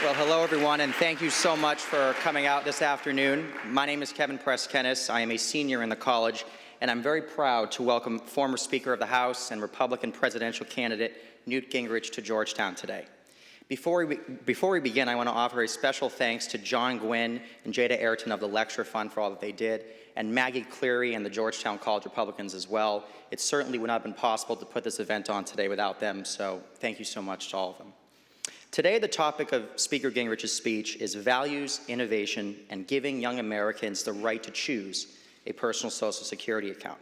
Well, hello, everyone, and thank you so much for coming out this afternoon. My name is Kevin Preskennis. I am a senior in the college, and I'm very proud to welcome former Speaker of the House and Republican presidential candidate Newt Gingrich to Georgetown today. Before we begin, I want to offer a special thanks to John Gwynn and Jada Ayrton of the Lecture Fund for all that they did, and Maggie Cleary and the Georgetown College Republicans as well. It certainly would not have been possible to put this event on today without them, so thank you so much to all of them. Today, the topic of Speaker Gingrich's speech is values, innovation, and giving young Americans the right to choose a personal Social Security account.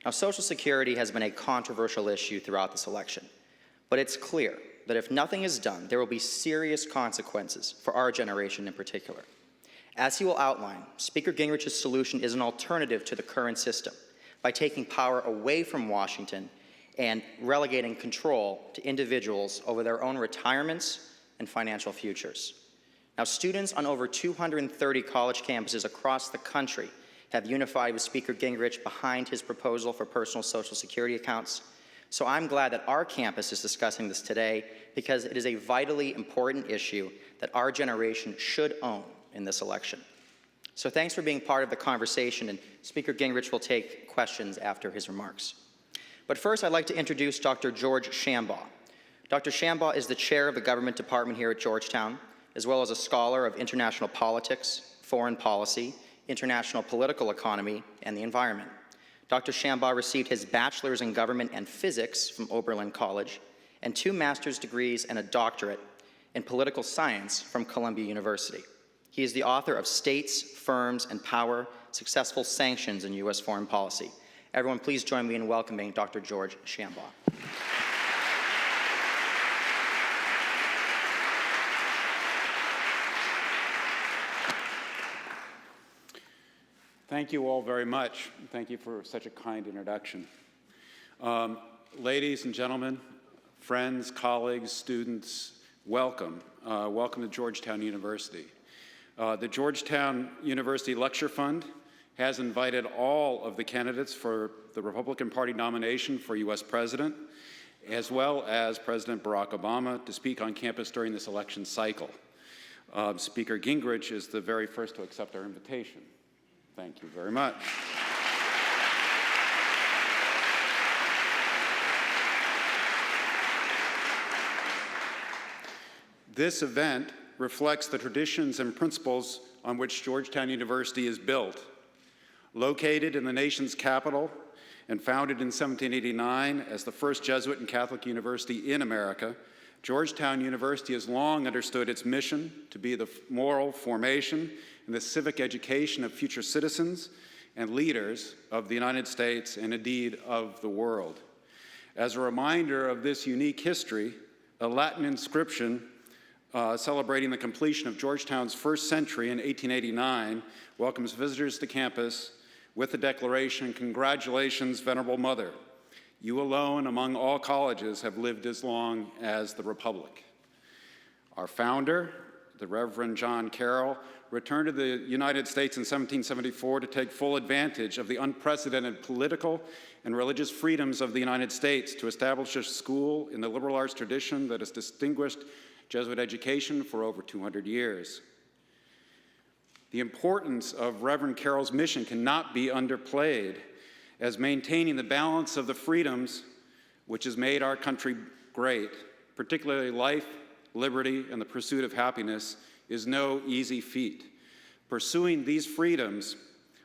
Now, Social Security has been a controversial issue throughout this election, but it's clear that if nothing is done, there will be serious consequences for our generation in particular. As he will outline, Speaker Gingrich's solution is an alternative to the current system by taking power away from Washington and relegating control to individuals over their own retirements and financial futures. Now, students on over 230 college campuses across the country have unified with Speaker Gingrich behind his proposal for personal Social Security accounts. So I'm glad that our campus is discussing this today because it is a vitally important issue that our generation should own in this election. So thanks for being part of the conversation, and Speaker Gingrich will take questions after his remarks. But first, I'd like to introduce Dr. George Shambaugh. Dr. Shambaugh is the chair of the government department here at Georgetown, as well as a scholar of international politics, foreign policy, international political economy, and the environment. Dr. Shambaugh received his bachelor's in government and physics from Oberlin College and 2 master's degrees and a doctorate in political science from Columbia University. He is the author of States, Firms, and Power, Successful Sanctions in U.S. Foreign Policy. Everyone, please join me in welcoming Dr. George Shambaugh. Thank you all very much. Thank you for such a kind introduction. Ladies and gentlemen, friends, colleagues, students, welcome. Welcome to Georgetown University. The Georgetown University Lecture Fund has invited all of the candidates for the Republican Party nomination for U.S. President, as well as President Barack Obama, to speak on campus during this election cycle. Speaker Gingrich is the very first to accept our invitation. Thank you very much. This event reflects the traditions and principles on which Georgetown University is built. Located in the nation's capital and founded in 1789 as the first Jesuit and Catholic university in America, Georgetown University has long understood its mission to be the moral formation and the civic education of future citizens and leaders of the United States and indeed of the world. As a reminder of this unique history, a Latin inscription celebrating the completion of Georgetown's first century in 1889 welcomes visitors to campus with the declaration, "Congratulations, Venerable Mother. You alone among all colleges have lived as long as the Republic." Our founder, the Reverend John Carroll, returned to the United States in 1774 to take full advantage of the unprecedented political and religious freedoms of the United States to establish a school in the liberal arts tradition that has distinguished Jesuit education for over 200 years. The importance of Reverend Carroll's mission cannot be underplayed, as maintaining the balance of the freedoms which has made our country great, particularly life, liberty, and the pursuit of happiness, is no easy feat. Pursuing these freedoms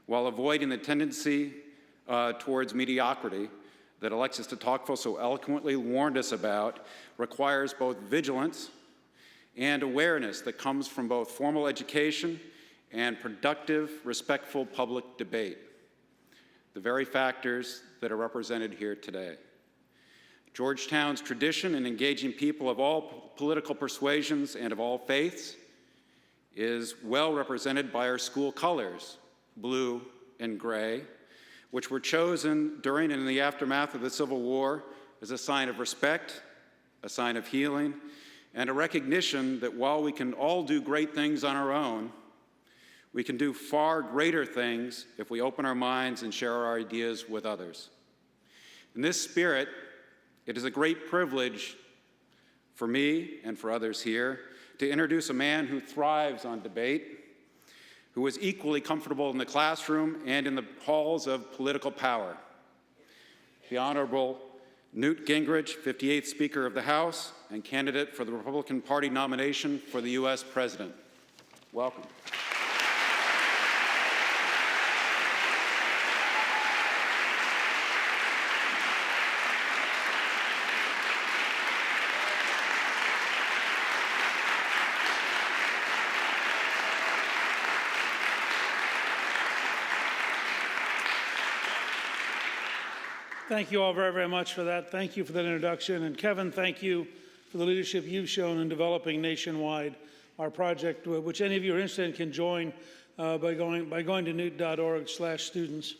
while avoiding the tendency towards mediocrity that Alexis de Tocqueville so eloquently warned us about requires both vigilance and awareness that comes from both formal education and productive, respectful public debate, the very factors that are represented here today. Georgetown's tradition in engaging people of all political persuasions and of all faiths is well represented by our school colors, blue and gray, which were chosen during and in the aftermath of the Civil War as a sign of respect, a sign of healing, and a recognition that while we can all do great things on our own, we can do far greater things if we open our minds and share our ideas with others. In this spirit, it is a great privilege for me and for others here to introduce a man who thrives on debate, who is equally comfortable in the classroom and in the halls of political power. The Honorable Newt Gingrich, 58th Speaker of the House and candidate for the Republican Party nomination for the U.S. President. Welcome. Thank you all very, very much for that. Thank you for that introduction. And Kevin, thank you for the leadership you've shown in developing nationwide our project, which any of you are interested in can join by going to newt.org/students,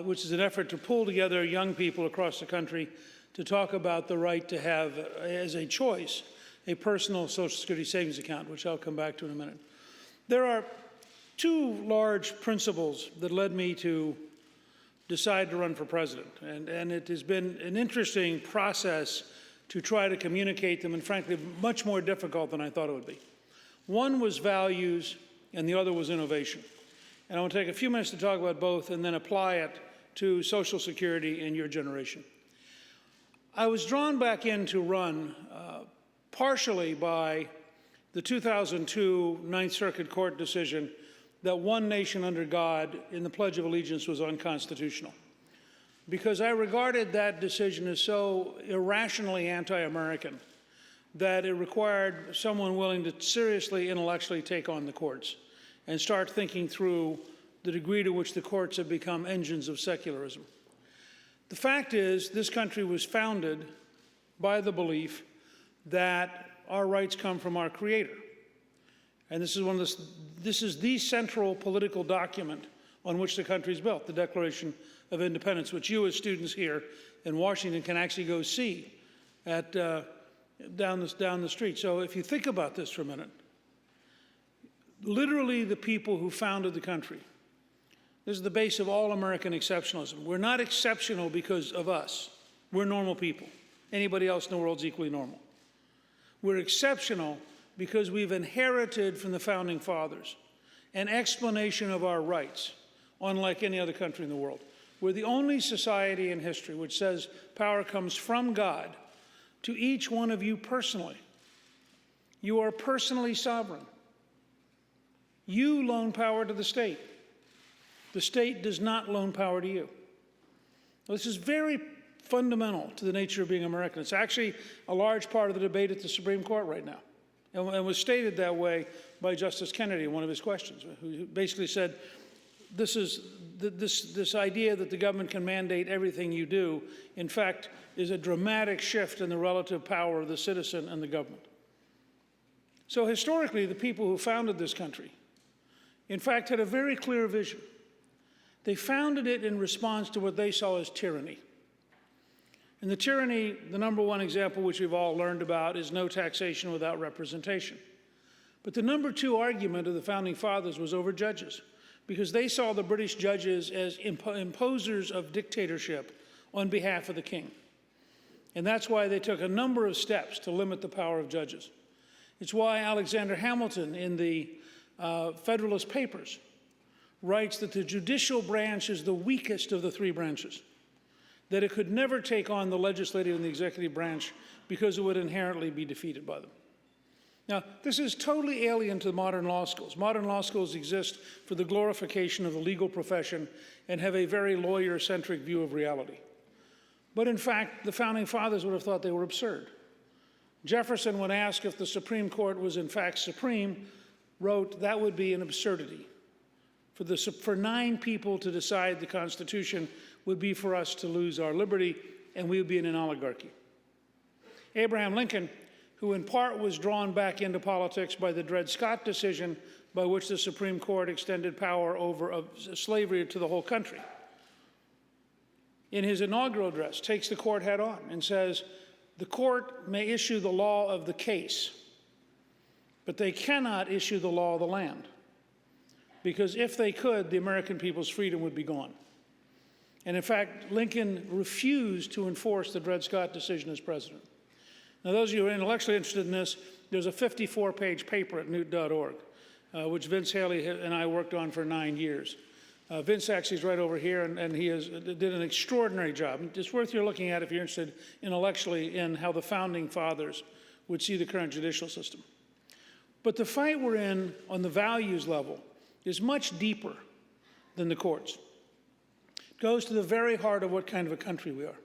which is an effort to pull together young people across the country to talk about the right to have, as a choice, a personal Social Security savings account, which I'll come back to in a minute. There are two large principles that led me to decide to run for president. And it has been an interesting process to try to communicate them, and frankly, much more difficult than I thought it would be. One was values, and the other was innovation. And I want to take a few minutes to talk about both and then apply it to Social Security and your generation. I was drawn back in to run partially by the 2002 Ninth Circuit Court decision that one nation under God in the Pledge of Allegiance was unconstitutional, because I regarded that decision as so irrationally anti-American that it required someone willing to seriously intellectually take on the courts and start thinking through the degree to which the courts have become engines of secularism. The fact is, this country was founded by the belief that our rights come from our Creator. And this is the central political document on which the country is built, the Declaration of Independence, which you as students here in Washington can actually go see at, down the street. So if you think about this for a minute, literally the people who founded the country, this is the base of all American exceptionalism. We're not exceptional because of us. We're normal people. Anybody else in the world is equally normal. We're exceptional because we've inherited from the Founding Fathers an explanation of our rights, unlike any other country in the world. We're the only society in history which says power comes from God to each one of you personally. You are personally sovereign. You loan power to the state. The state does not loan power to you. This is very fundamental to the nature of being American. It's actually a large part of the debate at the Supreme Court right now, and was stated that way by Justice Kennedy in one of his questions, who basically said, this idea that the government can mandate everything you do, in fact, is a dramatic shift in the relative power of the citizen and the government. So historically, the people who founded this country, in fact, had a very clear vision. They founded it in response to what they saw as tyranny. And the tyranny, the number one example which we've all learned about, is no taxation without representation. But the number two argument of the Founding Fathers was over judges, because they saw the British judges as imposers of dictatorship on behalf of the king. And that's why they took a number of steps to limit the power of judges. It's why Alexander Hamilton in the Federalist Papers writes that the judicial branch is the weakest of the three branches, that it could never take on the legislative and the executive branch because it would inherently be defeated by them. Now, this is totally alien to modern law schools. Modern law schools exist for the glorification of the legal profession and have a very lawyer-centric view of reality. But in fact, the Founding Fathers would have thought they were absurd. Jefferson, when asked if the Supreme Court was in fact supreme, wrote, that would be an absurdity. For 9 people to decide the Constitution would be for us to lose our liberty, and we would be in an oligarchy. Abraham Lincoln, who in part was drawn back into politics by the Dred Scott decision, by which the Supreme Court extended power over slavery to the whole country, in his inaugural address takes the court head on and says, the court may issue the law of the case, but they cannot issue the law of the land. Because if they could, the American people's freedom would be gone. And in fact, Lincoln refused to enforce the Dred Scott decision as president. Now, those of you who are intellectually interested in this, there's a 54-page paper at newt.org, which Vince Haley and I worked on for 9 years. Vince actually is right over here, and he did an extraordinary job. It's worth your looking at if you're interested intellectually in how the Founding Fathers would see the current judicial system. But the fight we're in on the values level is much deeper than the courts. It goes to the very heart of what kind of a country we are.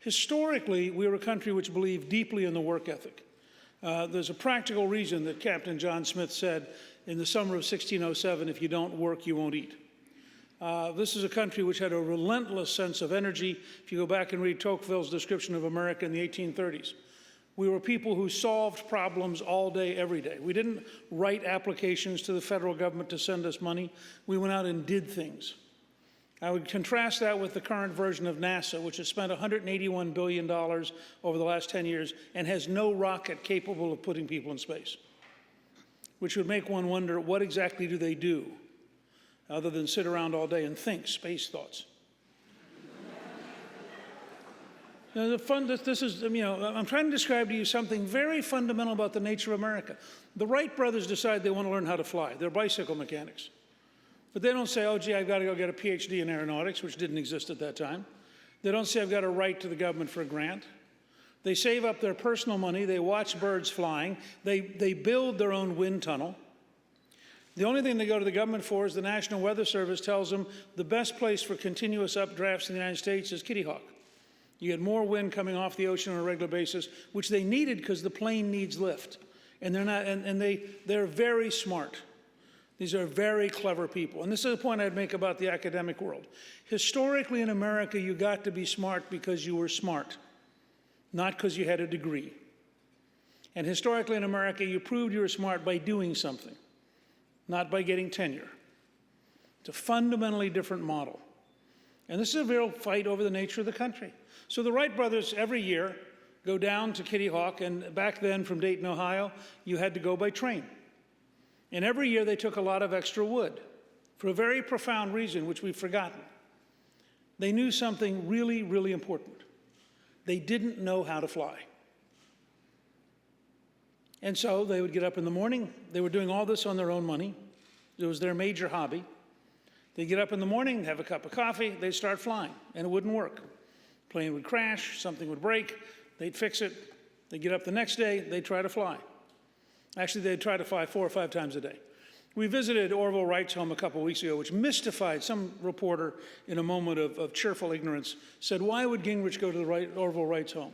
Historically, we were a country which believed deeply in the work ethic. There's a practical reason that Captain John Smith said in the summer of 1607, if you don't work, you won't eat. This is a country which had a relentless sense of energy. If you go back and read Tocqueville's description of America in the 1830s, we were people who solved problems all day, every day. We didn't write applications to the federal government to send us money. We went out and did things. I would contrast that with the current version of NASA, which has spent $181 billion over the last 10 years and has no rocket capable of putting people in space, which would make one wonder, what exactly do they do other than sit around all day and think space thoughts? Now, I'm trying to describe to you something very fundamental about the nature of America. The Wright brothers decide they want to learn how to fly. They're bicycle mechanics. But they don't say, oh, gee, I've got to go get a PhD in aeronautics, which didn't exist at that time. They don't say, I've got to write to the government for a grant. They save up their personal money. They watch birds flying. They build their own wind tunnel. The only thing they go to the government for is the National Weather Service tells them the best place for continuous updrafts in the United States is Kitty Hawk. You get more wind coming off the ocean on a regular basis, which they needed because the plane needs lift. And they're very smart. These are very clever people. And this is a point I'd make about the academic world. Historically in America, you got to be smart because you were smart, not because you had a degree. And historically in America, you proved you were smart by doing something, not by getting tenure. It's a fundamentally different model. And this is a real fight over the nature of the country. So the Wright brothers every year go down to Kitty Hawk, and back then from Dayton, Ohio, you had to go by train. And every year they took a lot of extra wood for a very profound reason, which we've forgotten. They knew something really, really important. They didn't know how to fly. And so they would get up in the morning. They were doing all this on their own money. It was their major hobby. They'd get up in the morning, have a cup of coffee, they'd start flying, and it wouldn't work. Plane would crash, something would break, they'd fix it. They'd get up the next day, they'd try to fly. Actually, they'd try to fly 4 or 5 times a day. We visited Orville Wright's home a couple weeks ago, which mystified some reporter in a moment of cheerful ignorance, said, why would Gingrich go to the Orville Wright's home?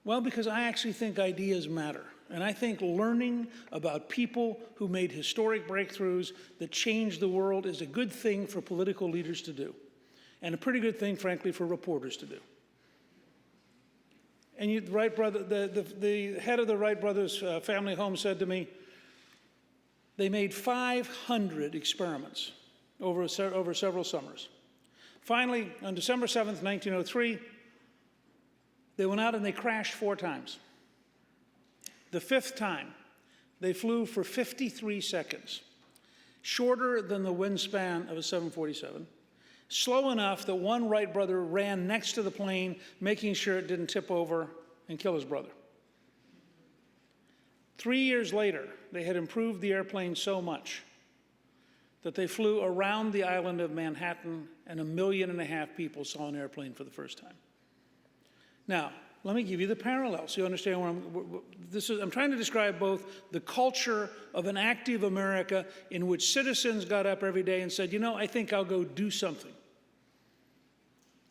Well, because I actually think ideas matter. And I think learning about people who made historic breakthroughs that changed the world is a good thing for political leaders to do, and a pretty good thing, frankly, for reporters to do. And the head of the Wright brothers family home said to me, they made 500 experiments over several summers. Finally, on December 7th, 1903, they went out and they crashed 4 times. The 5th time, they flew for 53 seconds, shorter than the wingspan of a 747, slow enough that one Wright brother ran next to the plane, making sure it didn't tip over and kill his brother. 3 years later, they had improved the airplane so much that they flew around the island of Manhattan, and 1.5 million people saw an airplane for the first time. Now, let me give you the parallel so you understand where I'm trying to describe both the culture of an active America in which citizens got up every day and said, you know, I think I'll go do something,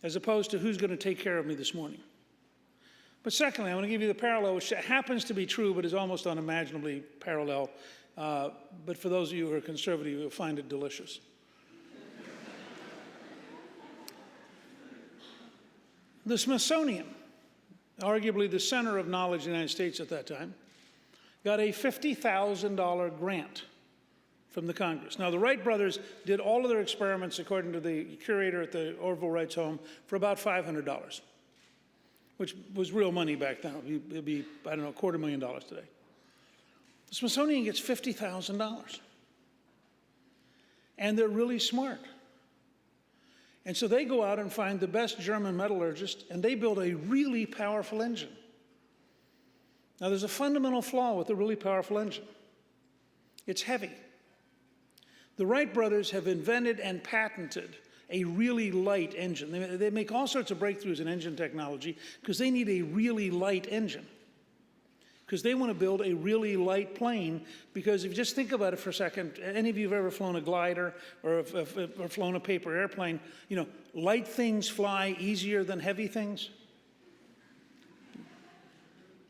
as opposed to who's going to take care of me this morning. But secondly, I want to give you the parallel, which happens to be true, but is almost unimaginably parallel. But for those of you who are conservative, you'll find it delicious. The Smithsonian, arguably the center of knowledge in the United States at that time, got a $50,000 grant from the Congress. Now, the Wright brothers did all of their experiments, according to the curator at the Orville Wright's home, for about $500, which was real money back then. It'd be I don't know, $250,000 today. The Smithsonian gets $50,000. And they're really smart. And so they go out and find the best German metallurgist, and they build a really powerful engine. Now, there's a fundamental flaw with a really powerful engine. It's heavy. The Wright brothers have invented and patented a really light engine. They make all sorts of breakthroughs in engine technology because they need a really light engine. Because they want to build a really light plane, because if you just think about it for a second, any of you have ever flown a glider or flown a paper airplane, you know, light things fly easier than heavy things.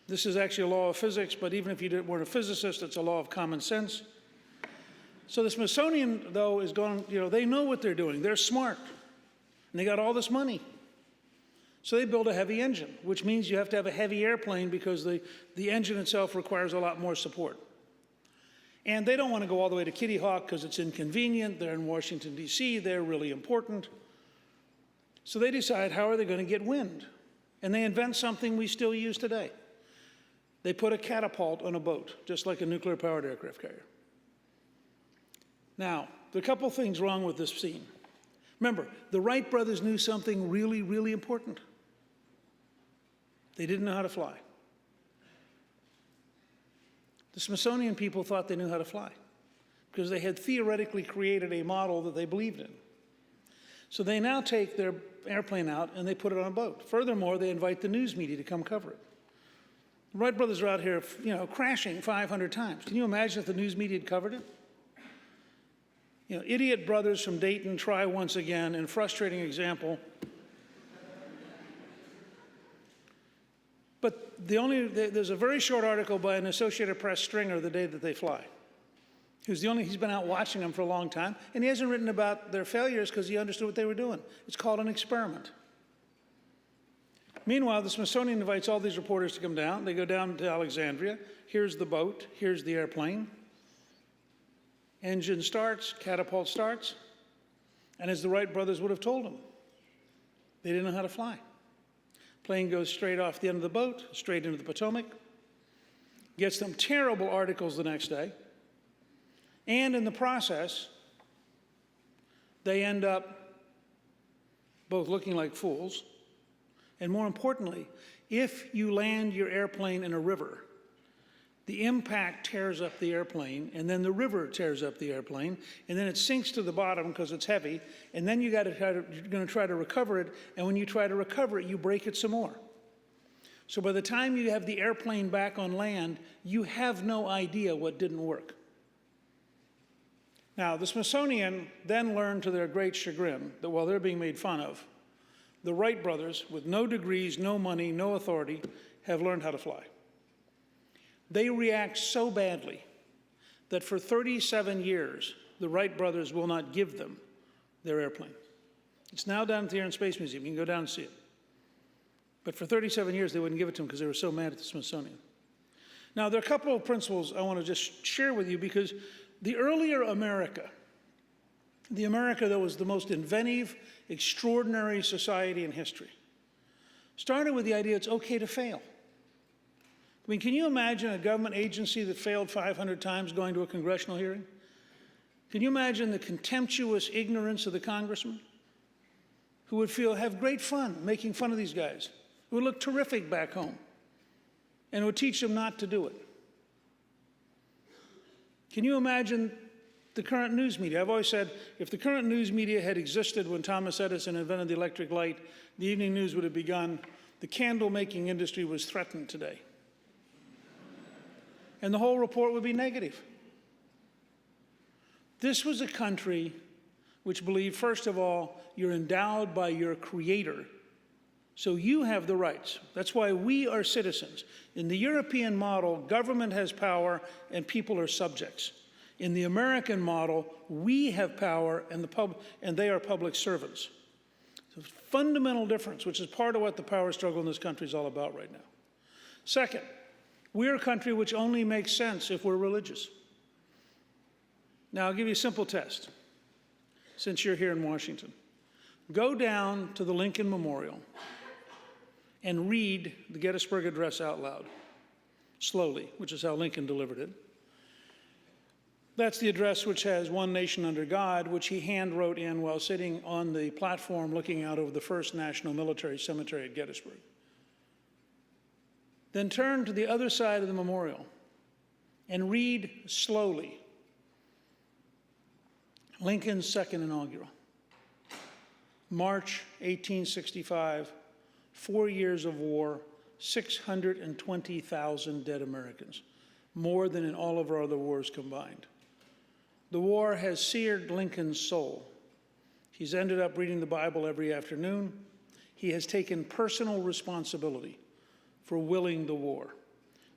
This is actually a law of physics, but even if you weren't a physicist, it's a law of common sense. So the Smithsonian, though, is going, you know, they know what they're doing. They're smart. And they got all this money. So they build a heavy engine, which means you have to have a heavy airplane because the engine itself requires a lot more support. And they don't want to go all the way to Kitty Hawk because it's inconvenient. They're in Washington, D.C. They're really important. So they decide, how are they going to get wind? And they invent something we still use today. They put a catapult on a boat, just like a nuclear-powered aircraft carrier. Now, there are a couple things wrong with this scene. Remember, the Wright brothers knew something really, really important. They didn't know how to fly. The Smithsonian people thought they knew how to fly because they had theoretically created a model that they believed in. So they now take their airplane out and they put it on a boat. Furthermore, they invite the news media to come cover it. The Wright brothers are out here, you know, crashing 500 times. Can you imagine if the news media had covered it? You know, idiot brothers from Dayton try once again, and frustrating example. But there's a very short article by an Associated Press stringer the day that they fly. He's been out watching them for a long time, and he hasn't written about their failures because he understood what they were doing. It's called an experiment. Meanwhile, the Smithsonian invites all these reporters to come down. They go down to Alexandria. Here's the boat. Here's the airplane. Engine starts, catapult starts, and as the Wright brothers would have told them, they didn't know how to fly. Plane goes straight off the end of the boat, straight into the Potomac, gets them terrible articles the next day, and in the process, they end up both looking like fools, and more importantly, if you land your airplane in a river, the impact tears up the airplane, and then the river tears up the airplane, and then it sinks to the bottom because it's heavy, and then you're going to try to recover it, and when you try to recover it, you break it some more. So by the time you have the airplane back on land, you have no idea what didn't work. Now, the Smithsonian then learned to their great chagrin that while they're being made fun of, the Wright brothers, with no degrees, no money, no authority, have learned how to fly. They react so badly that for 37 years, the Wright brothers will not give them their airplane. It's now down at the Air and Space Museum. You can go down and see it. But for 37 years, they wouldn't give it to them because they were so mad at the Smithsonian. Now, there are a couple of principles I want to just share with you because the earlier America, the America that was the most inventive, extraordinary society in history, started with the idea it's okay to fail. I mean, can you imagine a government agency that failed 500 times going to a congressional hearing? Can you imagine the contemptuous ignorance of the congressman who would have great fun making fun of these guys, who would look terrific back home, and would teach them not to do it? Can you imagine the current news media? I've always said if the current news media had existed when Thomas Edison invented the electric light, the evening news would have begun. The candle-making industry was threatened today. And the whole report would be negative. This was a country which believed, first of all, you're endowed by your creator, so you have the rights. That's why we are citizens. In the European model, government has power and people are subjects. In the American model, we have power and they are public servants. So fundamental difference, which is part of what the power struggle in this country is all about right now. Second, we're a country which only makes sense if we're religious. Now, I'll give you a simple test, since you're here in Washington. Go down to the Lincoln Memorial and read the Gettysburg Address out loud, slowly, which is how Lincoln delivered it. That's the address which has "One Nation Under God," which he hand wrote in while sitting on the platform looking out over the First National Military Cemetery at Gettysburg. Then turn to the other side of the memorial and read slowly Lincoln's second inaugural. March 1865, 4 years of war, 620,000 dead Americans, more than in all of our other wars combined. The war has seared Lincoln's soul. He's ended up reading the Bible every afternoon. He has taken personal responsibility for willing the war,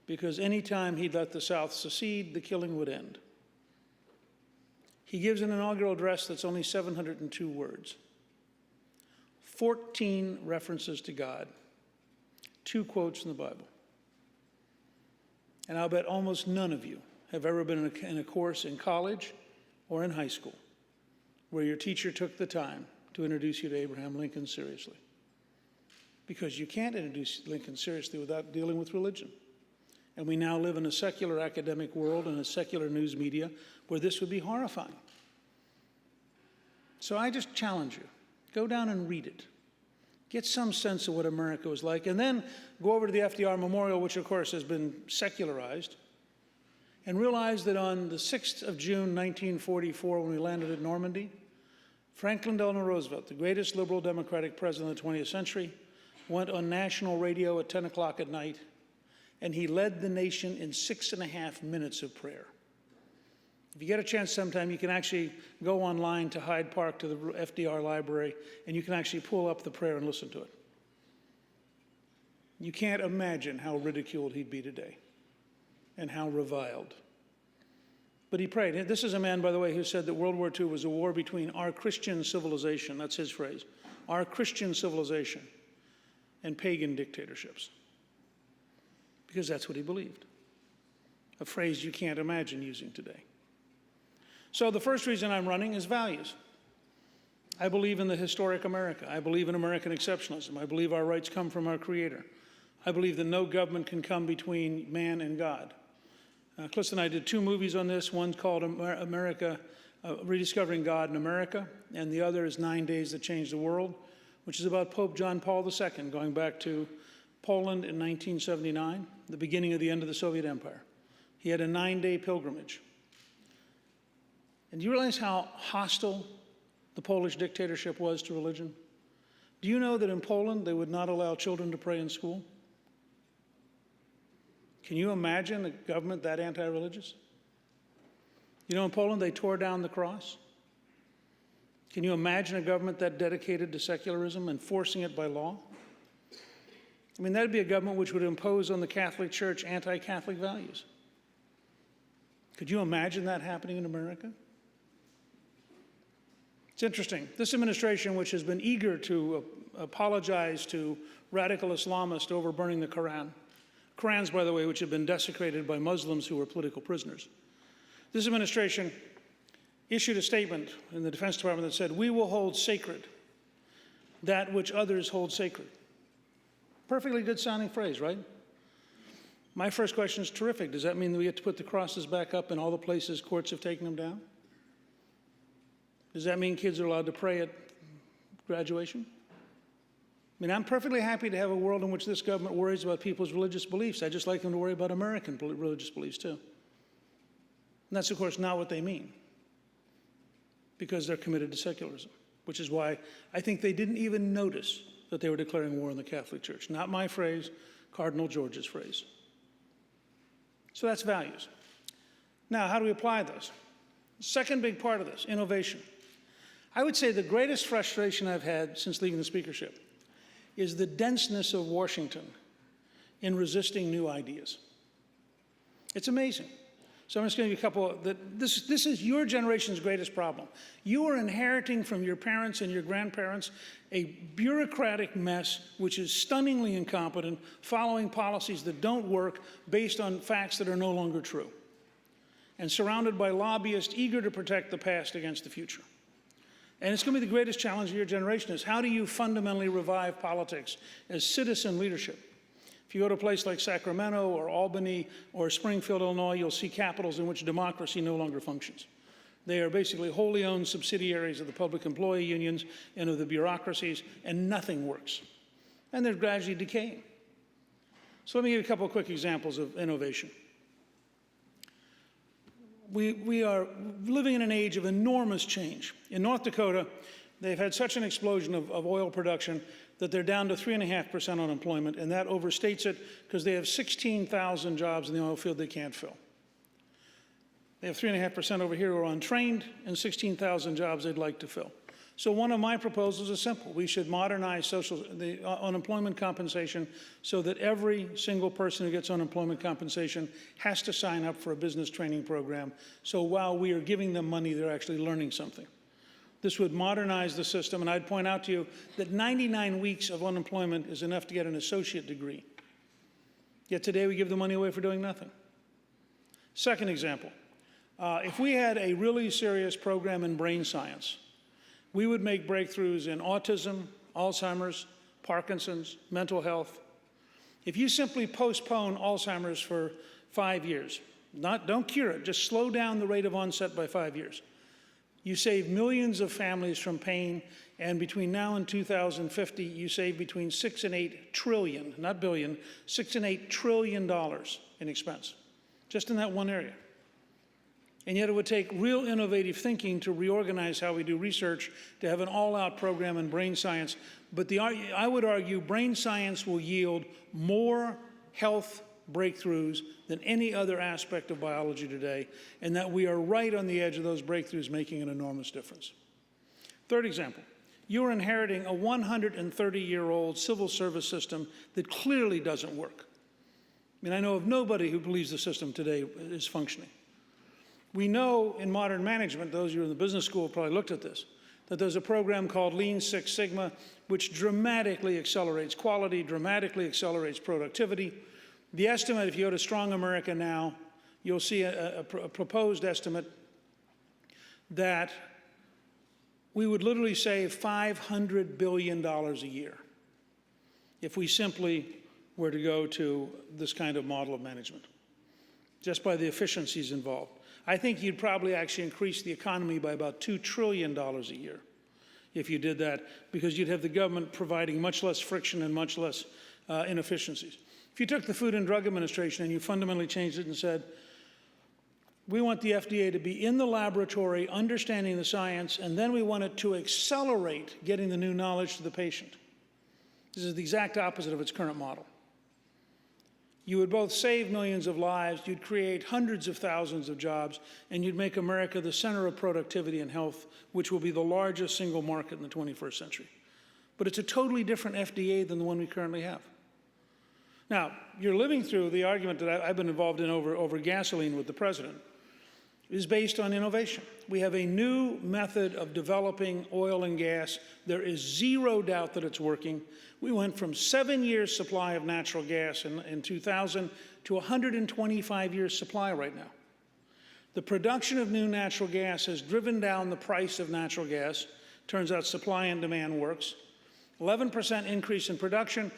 because any time he'd let the South secede, the killing would end. He gives an inaugural address that's only 702 words, 14 references to God, 2 quotes from the Bible. And I'll bet almost none of you have ever been in a course in college or in high school where your teacher took the time to introduce you to Abraham Lincoln seriously. Because you can't introduce Lincoln seriously without dealing with religion. And we now live in a secular academic world and a secular news media where this would be horrifying. So I just challenge you, go down and read it. Get some sense of what America was like, and then go over to the FDR Memorial, which of course has been secularized, and realize that on the 6th of June, 1944, when we landed at Normandy, Franklin Delano Roosevelt, the greatest liberal democratic president of the 20th century, went on national radio at 10 o'clock at night, and he led the nation in 6.5 minutes of prayer. If you get a chance sometime, you can actually go online to Hyde Park to the FDR Library, and you can actually pull up the prayer and listen to it. You can't imagine how ridiculed he'd be today and how reviled. But he prayed. This is a man, by the way, who said that World War II was a war between our Christian civilization, that's his phrase, our Christian civilization, and pagan dictatorships. Because that's what he believed. A phrase you can't imagine using today. So the first reason I'm running is values. I believe in the historic America. I believe in American exceptionalism. I believe our rights come from our Creator. I believe that no government can come between man and God. Cliff and I did 2 movies on this. One's called America, Rediscovering God in America, and the other is 9 Days That Changed the World, which is about Pope John Paul II, going back to Poland in 1979, the beginning of the end of the Soviet Empire. He had a 9-day pilgrimage. And do you realize how hostile the Polish dictatorship was to religion? Do you know that in Poland they would not allow children to pray in school? Can you imagine a government that anti-religious? You know, in Poland they tore down the cross. Can you imagine a government that dedicated to secularism and forcing it by law? I mean, that'd be a government which would impose on the Catholic Church anti-Catholic values. Could you imagine that happening in America? It's interesting. This administration, which has been eager to apologize to radical Islamists over burning the Quran, Qurans, by the way, which have been desecrated by Muslims who were political prisoners. This administration issued a statement in the Defense Department that said, "We will hold sacred that which others hold sacred." Perfectly good sounding phrase, right? My first question is terrific. Does that mean that we have to put the crosses back up in all the places courts have taken them down? Does that mean kids are allowed to pray at graduation? I mean, I'm perfectly happy to have a world in which this government worries about people's religious beliefs. I just like them to worry about American religious beliefs, too. And that's, of course, not what they mean, because they're committed to secularism, which is why I think they didn't even notice that they were declaring war on the Catholic Church. Not my phrase, Cardinal George's phrase. So that's values. Now, how do we apply those? Second big part of this, innovation. I would say the greatest frustration I've had since leaving the speakership is the denseness of Washington in resisting new ideas. It's amazing. So I'm just going to give you a couple this is your generation's greatest problem. You are inheriting from your parents and your grandparents a bureaucratic mess which is stunningly incompetent, following policies that don't work based on facts that are no longer true, and surrounded by lobbyists eager to protect the past against the future. And it's going to be the greatest challenge of your generation is how do you fundamentally revive politics as citizen leadership? If you go to a place like Sacramento or Albany or Springfield, Illinois, you'll see capitals in which democracy no longer functions. They are basically wholly owned subsidiaries of the public employee unions and of the bureaucracies, and nothing works. And they're gradually decaying. So let me give you a couple of quick examples of innovation. We are living in an age of enormous change. In North Dakota, they've had such an explosion of oil production that they're down to 3.5% unemployment, and that overstates it because they have 16,000 jobs in the oil field they can't fill. They have 3.5% over here who are untrained and 16,000 jobs they'd like to fill. So one of my proposals is simple. We should modernize the unemployment compensation so that every single person who gets unemployment compensation has to sign up for a business training program. So while we are giving them money, they're actually learning something. This would modernize the system, and I'd point out to you that 99 weeks of unemployment is enough to get an associate degree. Yet today we give the money away for doing nothing. Second example, if we had a really serious program in brain science, we would make breakthroughs in autism, Alzheimer's, Parkinson's, mental health. If you simply postpone Alzheimer's for 5 years, don't cure it, just slow down the rate of onset by 5 years, you save millions of families from pain, and between now and 2050, you save between 6 and 8 trillion, not billion, 6 and 8 trillion dollars in expense, just in that one area. And yet it would take real innovative thinking to reorganize how we do research, to have an all-out program in brain science. But I would argue brain science will yield more health breakthroughs than any other aspect of biology today, and that we are right on the edge of those breakthroughs making an enormous difference. Third example, you're inheriting a 130-year-old civil service system that clearly doesn't work. I mean, I know of nobody who believes the system today is functioning. We know in modern management, those of you in the business school have probably looked at this, that there's a program called Lean Six Sigma, which dramatically accelerates quality, dramatically accelerates productivity. The estimate, if you go to Strong America now, you'll see a proposed estimate that we would literally save $500 billion a year if we simply were to go to this kind of model of management, just by the efficiencies involved. I think you'd probably actually increase the economy by about $2 trillion a year if you did that, because you'd have the government providing much less friction and much less inefficiencies. If you took the Food and Drug Administration and you fundamentally changed it and said, we want the FDA to be in the laboratory, understanding the science, and then we want it to accelerate getting the new knowledge to the patient. This is the exact opposite of its current model. You would both save millions of lives, you'd create hundreds of thousands of jobs, and you'd make America the center of productivity and health, which will be the largest single market in the 21st century. But it's a totally different FDA than the one we currently have. Now, you're living through the argument that I've been involved in over gasoline with the president, is based on innovation. We have a new method of developing oil and gas. There is zero doubt that it's working. We went from 7 years supply of natural gas in 2000 to 125 years supply right now. The production of new natural gas has driven down the price of natural gas. Turns out supply and demand works. 11% increase in production.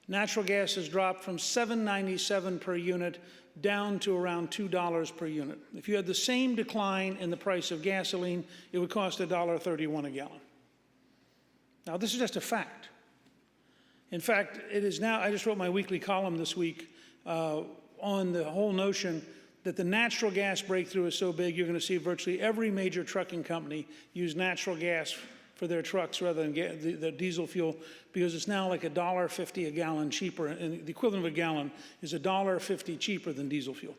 Natural gas has dropped from $7.97 per unit down to around $2 per unit. If you had the same decline in the price of gasoline, it would cost $1.31 a gallon. Now, this is just a fact. In fact, it is now, I just wrote my weekly column this week on the whole notion that the natural gas breakthrough is so big, you're going to see virtually every major trucking company use natural gas for their trucks rather than the diesel fuel, because it's now like $1.50 a gallon cheaper, and the equivalent of a gallon is $1.50 cheaper than diesel fuel.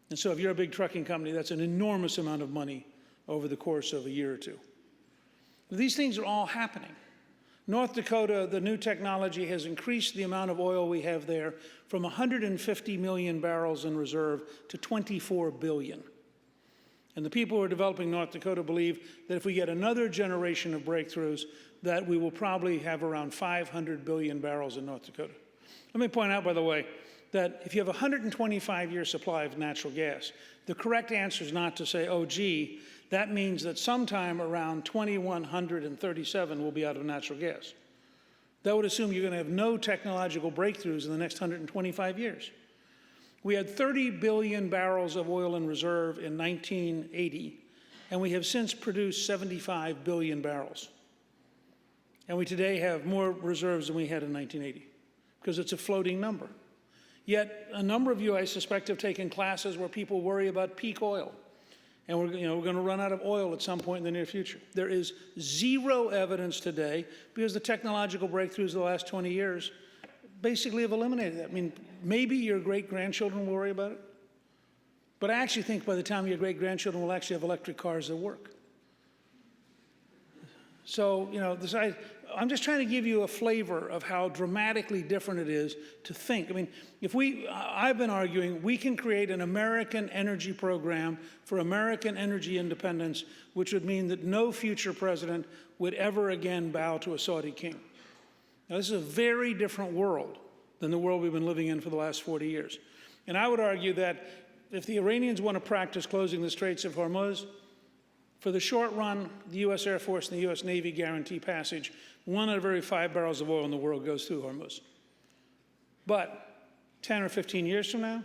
And so if you're a big trucking company, that's an enormous amount of money over the course of a year or two. These things are all happening. North Dakota, the new technology has increased the amount of oil we have there from 150 million barrels in reserve to 24 billion. And the people who are developing North Dakota believe that if we get another generation of breakthroughs, that we will probably have around 500 billion barrels in North Dakota. Let me point out, by the way, that if you have a 125-year supply of natural gas, the correct answer is not to say, oh, gee, that means that sometime around 2137 we'll be out of natural gas. That would assume you're going to have no technological breakthroughs in the next 125 years. We had 30 billion barrels of oil in reserve in 1980, and we have since produced 75 billion barrels. And we today have more reserves than we had in 1980, because it's a floating number. Yet a number of you, I suspect, have taken classes where people worry about peak oil. And we're going to run out of oil at some point in the near future. There is zero evidence today, because the technological breakthroughs of the last 20 years basically have eliminated that. I mean, maybe your great-grandchildren will worry about it, but I actually think by the time your great-grandchildren will actually have electric cars that work. So, I'm just trying to give you a flavor of how dramatically different it is to think. I mean, I've been arguing we can create an American energy program for American energy independence, which would mean that no future president would ever again bow to a Saudi king. Now, this is a very different world than the world we've been living in for the last 40 years. And I would argue that if the Iranians want to practice closing the Straits of Hormuz, for the short run, the U.S. Air Force and the U.S. Navy guarantee passage. 1 out of every 5 barrels of oil in the world goes through Hormuz. But 10 or 15 years from now,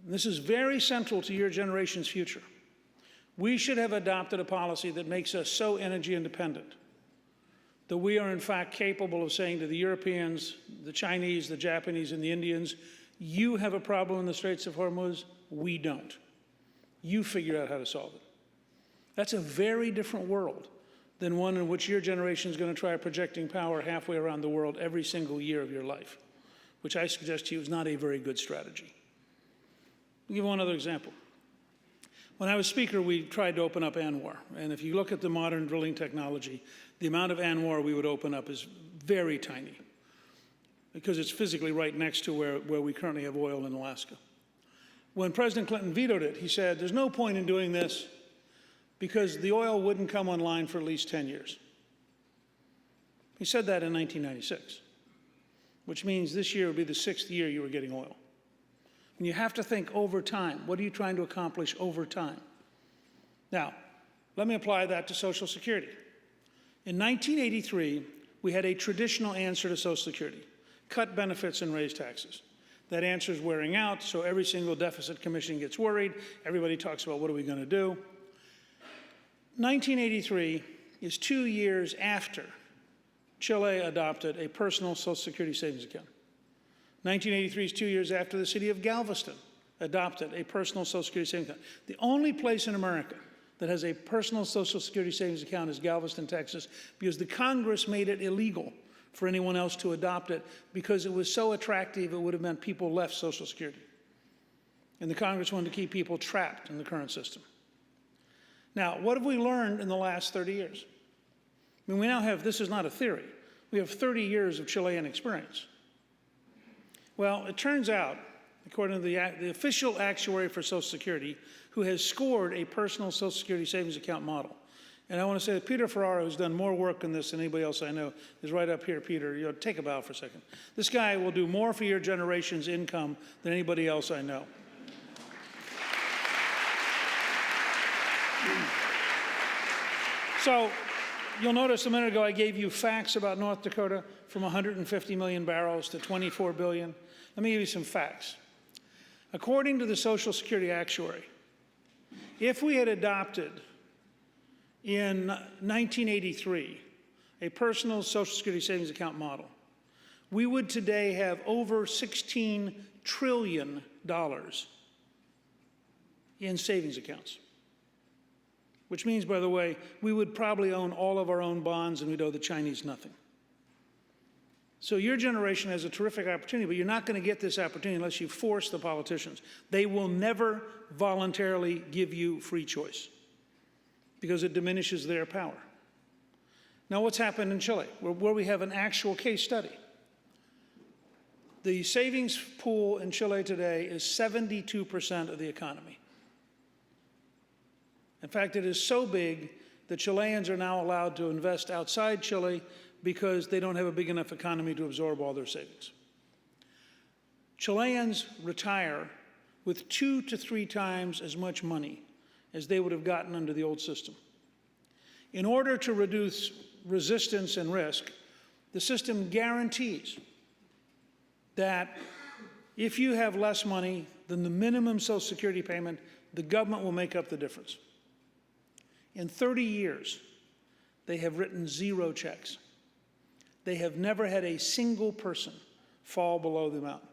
this is very central to your generation's future, we should have adopted a policy that makes us so energy independent that we are in fact capable of saying to the Europeans, the Chinese, the Japanese, and the Indians, you have a problem in the Straits of Hormuz, we don't. You figure out how to solve it. That's a very different world than one in which your generation is going to try projecting power halfway around the world every single year of your life, which I suggest to you is not a very good strategy. I'll give one other example. When I was Speaker, we tried to open up ANWR. And if you look at the modern drilling technology, the amount of ANWR we would open up is very tiny, because it's physically right next to where we currently have oil in Alaska. When President Clinton vetoed it, he said, there's no point in doing this, because the oil wouldn't come online for at least 10 years. He said that in 1996, which means this year would be the 6th year you were getting oil. And you have to think over time. What are you trying to accomplish over time? Now, let me apply that to Social Security. In 1983, we had a traditional answer to Social Security: cut benefits and raise taxes. That answer is wearing out, so every single deficit commission gets worried. Everybody talks about what are we going to do. 1983 is 2 years after Chile adopted a personal Social Security savings account. 1983 is 2 years after the city of Galveston adopted a personal Social Security savings account. The only place in America that has a personal Social Security savings account is Galveston, Texas, because the Congress made it illegal for anyone else to adopt it because it was so attractive it would have meant people left Social Security. And the Congress wanted to keep people trapped in the current system. Now, what have we learned in the last 30 years? I mean, we now have, this is not a theory, we have 30 years of Chilean experience. Well, it turns out, according to the official actuary for Social Security, who has scored a personal Social Security savings account model. And I want to say that Peter Ferrara, who's done more work on this than anybody else I know, is right up here. Peter, take a bow for a second. This guy will do more for your generation's income than anybody else I know. So you'll notice a minute ago I gave you facts about North Dakota, from 150 million barrels to 24 billion. Let me give you some facts. According to the Social Security actuary, if we had adopted in 1983 a personal Social Security savings account model, we would today have over $16 trillion in savings accounts. Which means, by the way, we would probably own all of our own bonds and we'd owe the Chinese nothing. So your generation has a terrific opportunity, but you're not going to get this opportunity unless you force the politicians. They will never voluntarily give you free choice because it diminishes their power. Now, what's happened in Chile, where we have an actual case study? The savings pool in Chile today is 72% of the economy. In fact, it is so big that Chileans are now allowed to invest outside Chile because they don't have a big enough economy to absorb all their savings. Chileans retire with 2 to 3 times as much money as they would have gotten under the old system. In order to reduce resistance and risk, the system guarantees that if you have less money than the minimum Social Security payment, the government will make up the difference. In 30 years, they have written 0 checks. They have never had a single person fall below the amount.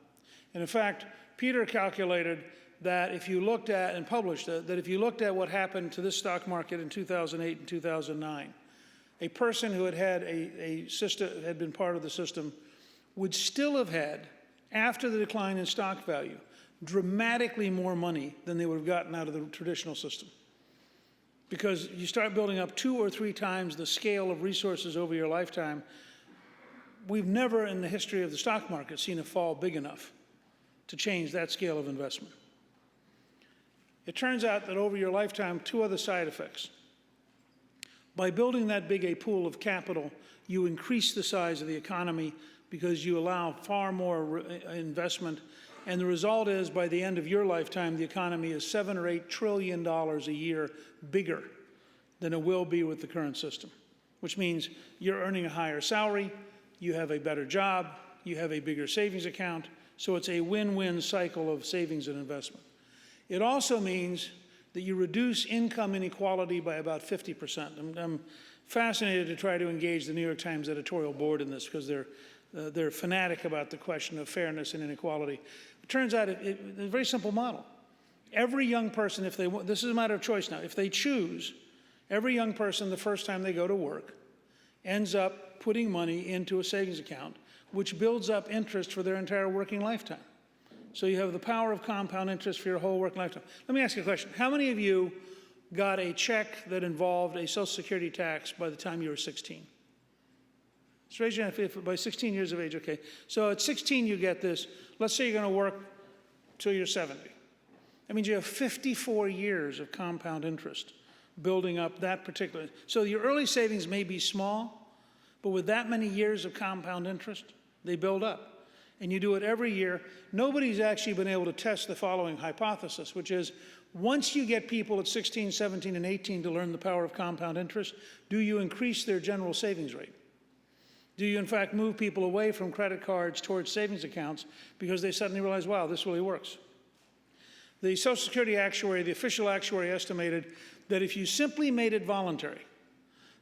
And in fact, Peter calculated that if you looked at, and published that if you looked at what happened to this stock market in 2008 and 2009, a person who had a system, had been part of the system, would still have had, after the decline in stock value, dramatically more money than they would have gotten out of the traditional system. Because you start building up 2 or 3 times the scale of resources over your lifetime. We've never in the history of the stock market seen a fall big enough to change that scale of investment. It turns out that over your lifetime, 2 other side effects. By building that big a pool of capital, you increase the size of the economy because you allow far more investment. And the result is, by the end of your lifetime, the economy is $7 or $8 trillion a year bigger than it will be with the current system, which means you're earning a higher salary, you have a better job, you have a bigger savings account, so it's a win-win cycle of savings and investment. It also means that you reduce income inequality by about 50%. I'm fascinated to try to engage the New York Times editorial board in this because they're fanatic about the question of fairness and inequality. It turns out it's a very simple model. Every young person, if they want, this is a matter of choice now, if they choose, every young person the first time they go to work ends up putting money into a savings account, which builds up interest for their entire working lifetime. So you have the power of compound interest for your whole working lifetime. Let me ask you a question. How many of you got a check that involved a Social Security tax by the time you were 16? Just raise your hand if by 16 years of age, okay. So at 16 you get this. Let's say you're going to work till you're 70. That means you have 54 years of compound interest building up that particular. So your early savings may be small, but with that many years of compound interest, they build up. And you do it every year. Nobody's actually been able to test the following hypothesis, which is once you get people at 16, 17, and 18 to learn the power of compound interest, do you increase their general savings rate? Do you, in fact, move people away from credit cards towards savings accounts because they suddenly realize, wow, this really works? The Social Security actuary, the official actuary, estimated that if you simply made it voluntary,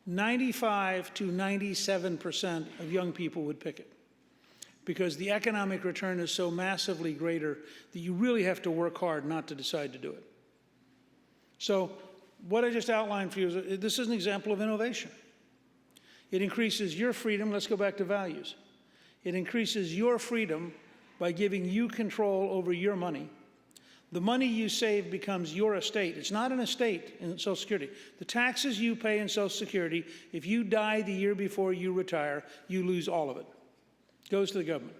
95 to 97% of young people would pick it, because the economic return is so massively greater that you really have to work hard not to decide to do it. So what I just outlined for you is this is an example of innovation. It increases your freedom. Let's go back to values. It increases your freedom by giving you control over your money. The money you save becomes your estate. It's not an estate in Social Security. The taxes you pay in Social Security, if you die the year before you retire, you lose all of it. It goes to the government.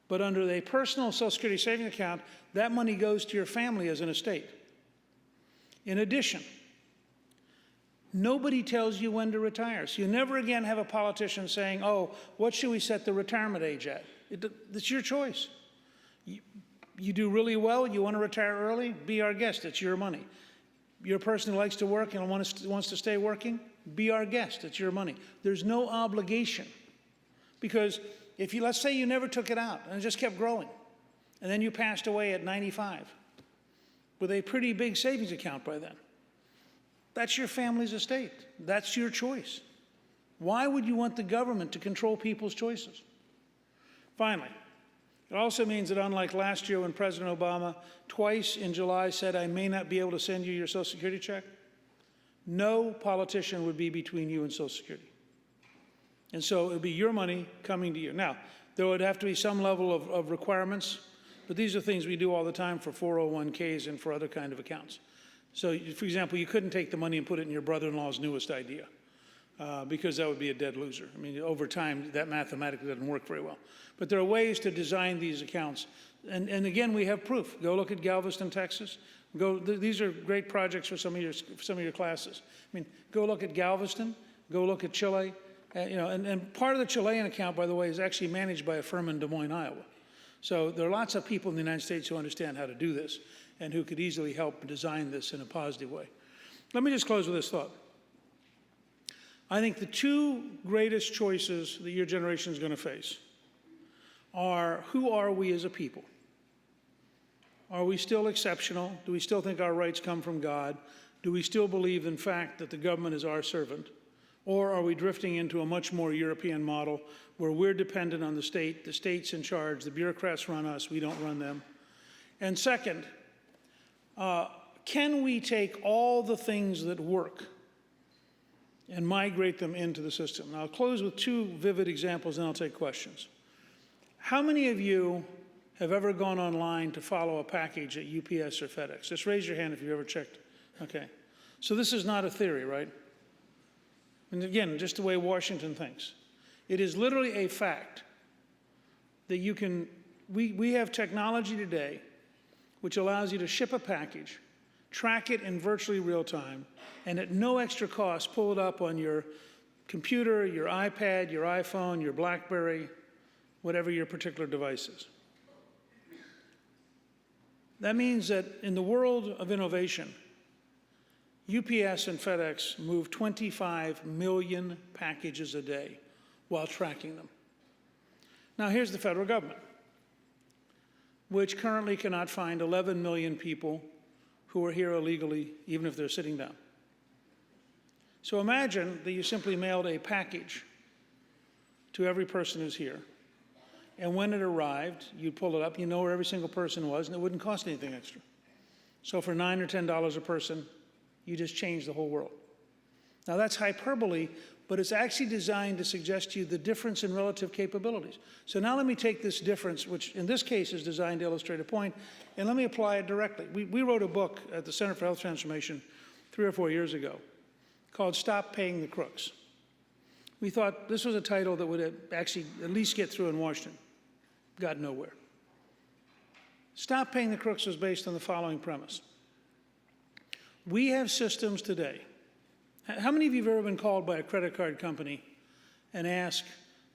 But under a personal Social Security savings account, that money goes to your family as an estate. In addition, nobody tells you when to retire. So you never again have a politician saying, oh, what should we set the retirement age at? It's your choice. You do really well, you want to retire early, be our guest, it's your money. You're a person who likes to work and wants to stay working, be our guest, it's your money. There's no obligation. Because if you, let's say you never took it out and it just kept growing, and then you passed away at 95 with a pretty big savings account by then, that's your family's estate. That's your choice. Why would you want the government to control people's choices? Finally, it also means that unlike last year when President Obama twice in July said, I may not be able to send you your Social Security check, no politician would be between you and Social Security. And so it would be your money coming to you. Now, there would have to be some level of requirements, but these are things we do all the time for 401ks and for other kind of accounts. So, for example, you couldn't take the money and put it in your brother-in-law's newest idea because that would be a dead loser. I mean, over time, that mathematically doesn't work very well. But there are ways to design these accounts. And again, we have proof. Go look at Galveston, Texas. These are great projects for some of your classes. I mean, go look at Galveston. Go look at Chile. And part of the Chilean account, by the way, is actually managed by a firm in Des Moines, Iowa. So there are lots of people in the United States who understand how to do this and who could easily help design this in a positive way. Let me just close with this thought. I think the 2 greatest choices that your generation is going to face are, who are we as a people? Are we still exceptional? Do we still think our rights come from God? Do we still believe, in fact, that the government is our servant? Or are we drifting into a much more European model where we're dependent on the state's in charge, the bureaucrats run us, we don't run them? And second, can we take all the things that work and migrate them into the system? Now, I'll close with two vivid examples, and I'll take questions. How many of you have ever gone online to follow a package at UPS or FedEx? Just raise your hand if you've ever checked. Okay. So this is not a theory, right? And again, just the way Washington thinks. It is literally a fact that you can, we have technology today which allows you to ship a package, track it in virtually real time, and at no extra cost, pull it up on your computer, your iPad, your iPhone, your BlackBerry, whatever your particular device is. That means that in the world of innovation, UPS and FedEx move 25 million packages a day while tracking them. Now here's the federal government, which currently cannot find 11 million people who are here illegally, even if they're sitting down. So imagine that you simply mailed a package to every person who's here, and when it arrived, you'd pull it up, you know where every single person was, and it wouldn't cost anything extra. So for $9 or $10 a person, you just change the whole world. Now that's hyperbole, but it's actually designed to suggest to you the difference in relative capabilities. So now let me take this difference, which in this case is designed to illustrate a point, and let me apply it directly. We wrote a book at the Center for Health Transformation 3 or 4 years ago called Stop Paying the Crooks. We thought this was a title that would actually at least get through in Washington. Got nowhere. Stop Paying the Crooks was based on the following premise. We have systems today. How many of you have ever been called by a credit card company and asked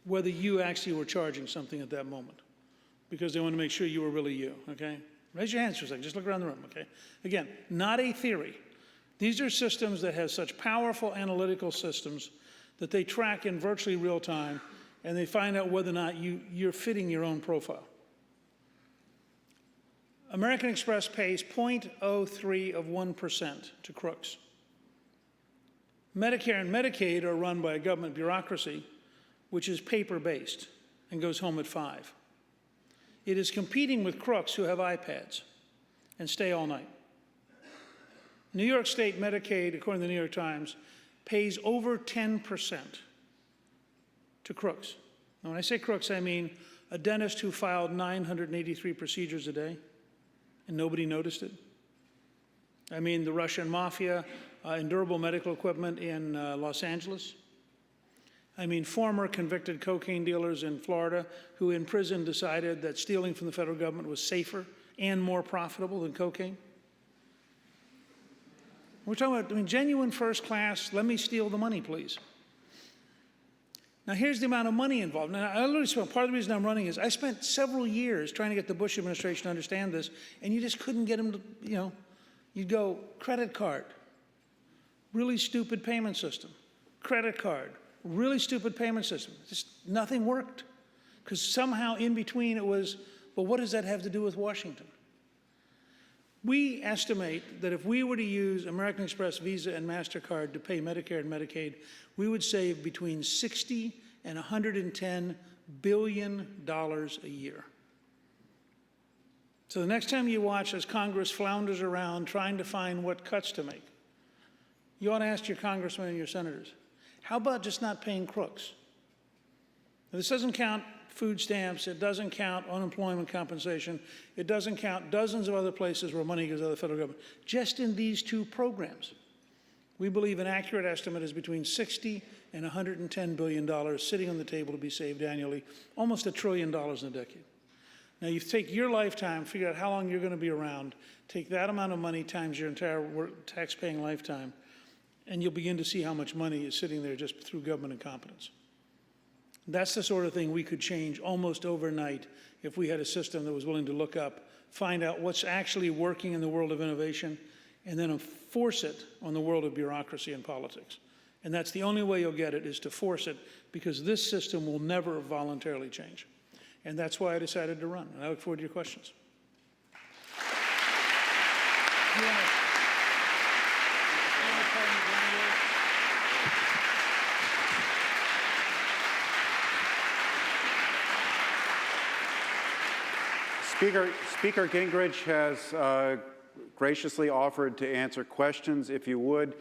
whether you actually were charging something at that moment? Because they want to make sure you were really you, okay? Raise your hands for a second, just look around the room, okay? Again, not a theory. These are systems that have such powerful analytical systems that they track in virtually real time, and they find out whether or not you're fitting your own profile. American Express pays 0.03 of 1% to crooks. Medicare and Medicaid are run by a government bureaucracy, which is paper-based and goes home at 5. It is competing with crooks who have iPads and stay all night. New York State Medicaid, according to the New York Times, pays over 10% to crooks. Now, when I say crooks, I mean a dentist who filed 983 procedures a day and nobody noticed it. I mean the Russian mafia in durable medical equipment in Los Angeles. I mean former convicted cocaine dealers in Florida who in prison decided that stealing from the federal government was safer and more profitable than cocaine. We're talking about, genuine first class, let me steal the money, please. Now, here's the amount of money involved. Now, I literally spent, part of the reason I'm running is I spent several years trying to get the Bush administration to understand this, and you just couldn't get them to, you'd go, credit card, really stupid payment system. Credit card, really stupid payment system. Just nothing worked. Because somehow in between it was, well, what does that have to do with Washington? We estimate that if we were to use American Express, Visa, and MasterCard to pay Medicare and Medicaid, we would save between $60 and $110 billion a year. So the next time you watch as Congress flounders around trying to find what cuts to make, you ought to ask your congressmen and your senators, how about just not paying crooks? Now, this doesn't count food stamps, it doesn't count unemployment compensation, it doesn't count dozens of other places where money goes out of the federal government. Just in these two programs, we believe an accurate estimate is between $60 and $110 billion sitting on the table to be saved annually, almost $1 trillion in a decade. Now you take your lifetime, figure out how long you're going to be around, take that amount of money times your entire tax-paying lifetime, and you'll begin to see how much money is sitting there just through government incompetence. That's the sort of thing we could change almost overnight if we had a system that was willing to look up, find out what's actually working in the world of innovation, and then enforce it on the world of bureaucracy and politics. And that's the only way you'll get it, is to force it, because this system will never voluntarily change. And that's why I decided to run. And I look forward to your questions. Speaker Gingrich has graciously offered to answer questions. If you would,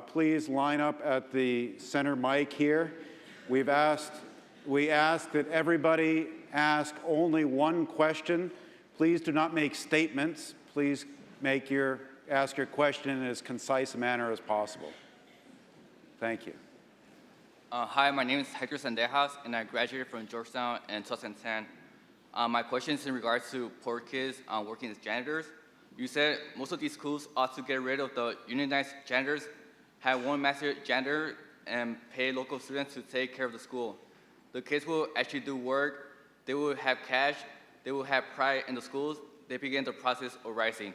please line up at the center mic here. We ask that everybody ask only one question. Please do not make statements. Please ask your question in as concise a manner as possible. Thank you. Hi, my name is Hector Sendejas, and I graduated from Georgetown in 2010. My question is in regards to poor kids working as janitors. You said most of these schools ought to get rid of the unionized janitors, have one master janitor, and pay local students to take care of the school. The kids will actually do work, they will have cash, they will have pride in the schools, they begin the process of rising.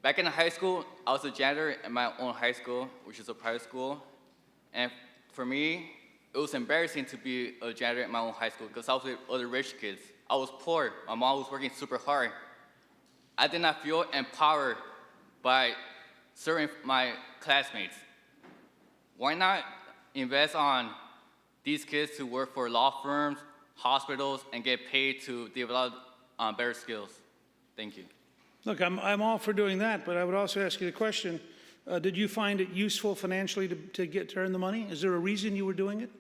Back in high school, I was a janitor in my own high school, which is a private school. And for me, it was embarrassing to be a janitor in my own high school because I was with other rich kids. I was poor. My mom was working super hard. I did not feel empowered by serving my classmates. Why not invest on these kids to work for law firms, hospitals, and get paid to develop better skills? Thank you. Look, I'm all for doing that, but I would also ask you the question, did you find it useful financially to earn the money? Is there a reason you were doing it?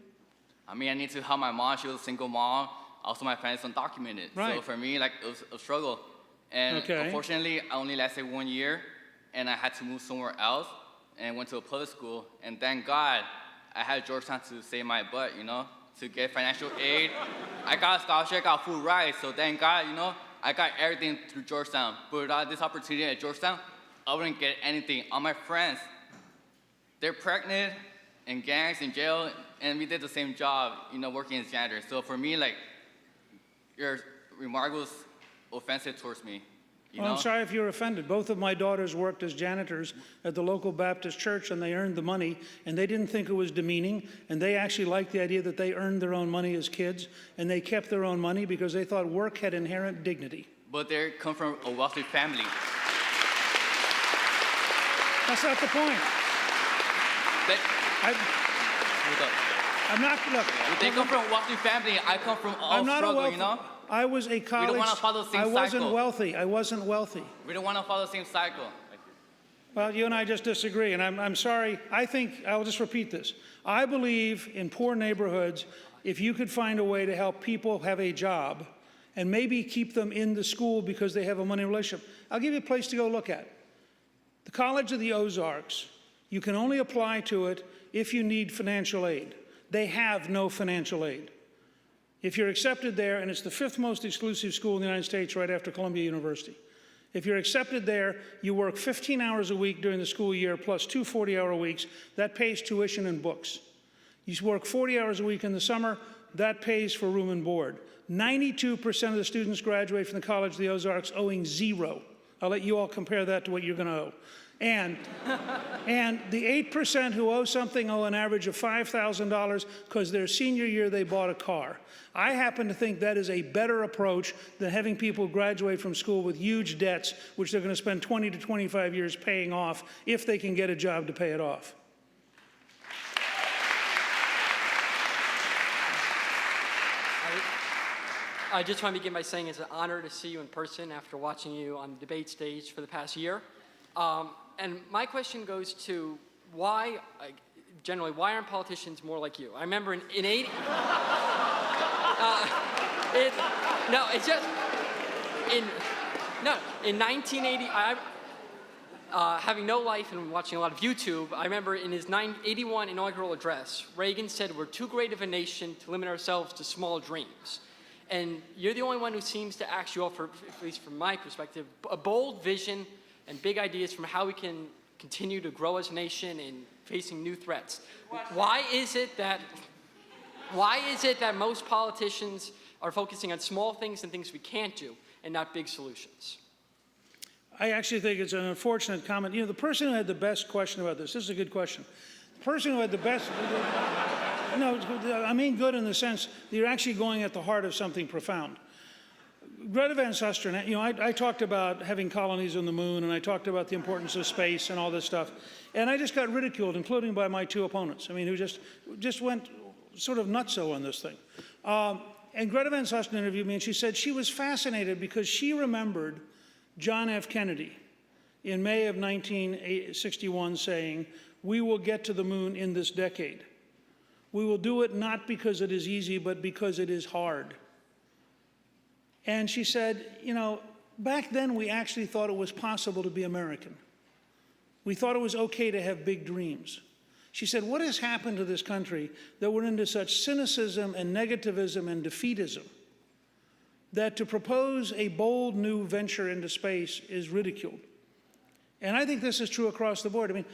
I mean, I need to help my mom. She was a single mom. Also, my parents undocumented. Right. So for me, like, it was a struggle. And unfortunately, I only lasted 1 year, and I had to move somewhere else, and went to a public school. And thank God, I had Georgetown to save my butt, you know, to get financial aid. I got a scholarship, I got food rights, so thank God, you know, I got everything through Georgetown. But without this opportunity at Georgetown, I wouldn't get anything. All my friends, they're pregnant, in gangs, in jail, and we did the same job, you know, working as janitors. So for me, like, your remark was offensive towards me. You know? I'm sorry if you're offended. Both of my daughters worked as janitors at the local Baptist church, and they earned the money, and they didn't think it was demeaning, and they actually liked the idea that they earned their own money as kids, and they kept their own money because they thought work had inherent dignity. But they come from a wealthy family. That's not the point. I'm not, look. They come from a wealthy family. I come from all struggle, you know? I was a college. We don't want to follow the same cycle. I wasn't wealthy. We don't want to follow the same cycle. Well, you and I just disagree, and I'm sorry. I'll just repeat this. I believe in poor neighborhoods, if you could find a way to help people have a job and maybe keep them in the school because they have a money relationship. I'll give you a place to go look at. The College of the Ozarks, you can only apply to it if you need financial aid. They have no financial aid. If you're accepted there, and it's the 5th most exclusive school in the United States right after Columbia University. If you're accepted there, you work 15 hours a week during the school year plus 2 40-hour weeks. That pays tuition and books. You work 40 hours a week in the summer. That pays for room and board. 92% of the students graduate from the College of the Ozarks owing zero. I'll let you all compare that to what you're going to owe. And the 8% who owe something owe an average of $5,000 because their senior year they bought a car. I happen to think that is a better approach than having people graduate from school with huge debts, which they're going to spend 20 to 25 years paying off if they can get a job to pay it off. I just want to begin by saying it's an honor to see you in person after watching you on the debate stage for the past year. And my question goes to why, generally, why aren't politicians more like you? I remember in 80... in 1980, having no life and watching a lot of YouTube, I remember in his 81 inaugural address, Reagan said, "We're too great of a nation to limit ourselves to small dreams." And you're the only one who seems to actually offer, at least from my perspective, a bold vision and big ideas from how we can continue to grow as a nation in facing new threats. Why is it that most politicians are focusing on small things and things we can't do and not big solutions? I actually think it's an unfortunate comment. You know, the person who had the best question about this is a good question. The person who had the best, no, I mean good in the sense that you're actually going at the heart of something profound. Greta Van Susteren, you know, I talked about having colonies on the moon, and I talked about the importance of space and all this stuff, and I just got ridiculed, including by my two opponents, I mean, who just went sort of nutso on this thing. And Greta Van Susteren interviewed me, and she said she was fascinated because she remembered John F. Kennedy in May of 1961 saying, "We will get to the moon in this decade. We will do it not because it is easy, but because it is hard." And she said, you know, back then we actually thought it was possible to be American. We thought it was okay to have big dreams. She said, what has happened to this country that we're into such cynicism and negativism and defeatism that to propose a bold new venture into space is ridiculed? And I think this is true across the board. I mean,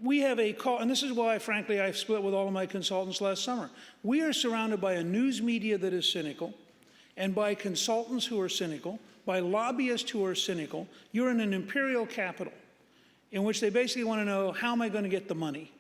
we have a call, and this is why, frankly, I split with all of my consultants last summer. We are surrounded by a news media that is cynical, and by consultants who are cynical, by lobbyists who are cynical. You're in an imperial capital in which they basically want to know, how am I going to get the money?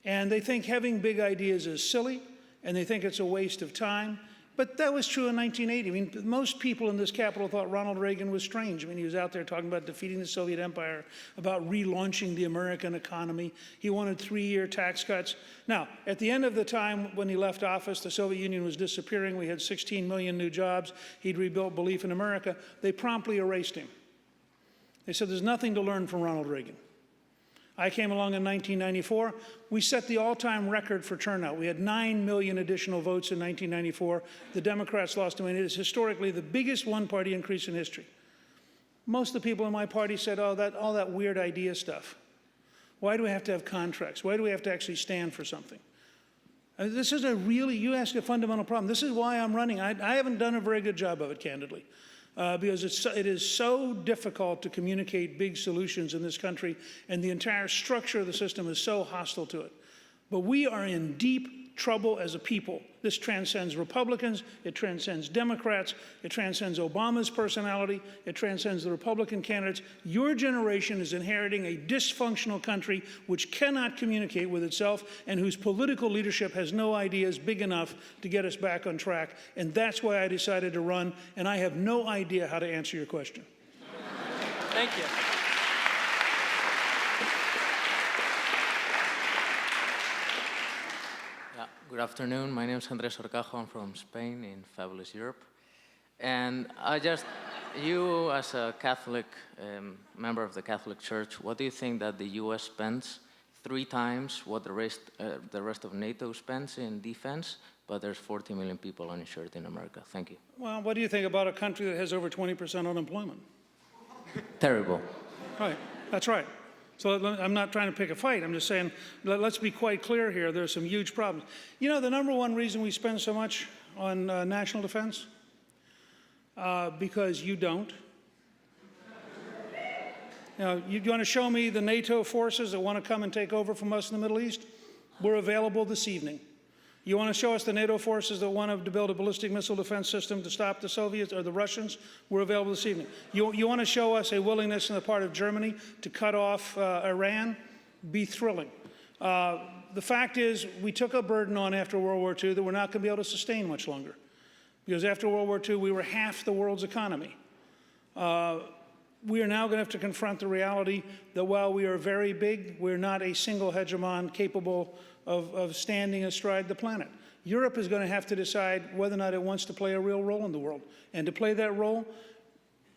And they think having big ideas is silly, and they think it's a waste of time. But that was true in 1980. I mean, most people in this Capitol thought Ronald Reagan was strange. I mean, he was out there talking about defeating the Soviet Empire, about relaunching the American economy. He wanted 3-year tax cuts. Now, at the end of the time when he left office, the Soviet Union was disappearing. We had 16 million new jobs. He'd rebuilt belief in America. They promptly erased him. They said there's nothing to learn from Ronald Reagan. I came along in 1994. We set the all-time record for turnout. We had 9 million additional votes in 1994. The Democrats lost. I mean, it is historically the biggest one-party increase in history. Most of the people in my party said, oh, all that weird idea stuff. Why do we have to have contracts? Why do we have to actually stand for something? This is you ask a fundamental problem. This is why I'm running. I haven't done a very good job of it, candidly. Because it is so difficult to communicate big solutions in this country, and the entire structure of the system is so hostile to it. But we are in deep trouble as a people. This transcends Republicans, it transcends Democrats, it transcends Obama's personality, it transcends the Republican candidates. Your generation is inheriting a dysfunctional country which cannot communicate with itself and whose political leadership has no ideas big enough to get us back on track. And that's why I decided to run, and I have no idea how to answer your question. Thank you. Good afternoon. My name is Andrés Orcajo. I'm from Spain in fabulous Europe. And you as a Catholic member of the Catholic Church, what do you think that the U.S. spends 3 times what the rest of NATO spends in defense, but there's 40 million people uninsured in America? Thank you. Well, what do you think about a country that has over 20% unemployment? Terrible. Right, that's right. So I'm not trying to pick a fight. I'm just saying, let's be quite clear here. There's some huge problems. You know, the #1 reason we spend so much on national defense? Because you don't. You know, you want to show me the NATO forces that want to come and take over from us in the Middle East? We're available this evening. You want to show us the NATO forces that want to build a ballistic missile defense system to stop the Soviets or the Russians? We're available this evening. You want to show us a willingness on the part of Germany to cut off Iran? Be thrilling. The fact is, we took a burden on after World War II that we're not going to be able to sustain much longer. Because after World War II, we were half the world's economy. We are now going to have to confront the reality that while we are very big, we're not a single hegemon capable of standing astride the planet. Europe is going to have to decide whether or not it wants to play a real role in the world. And to play that role,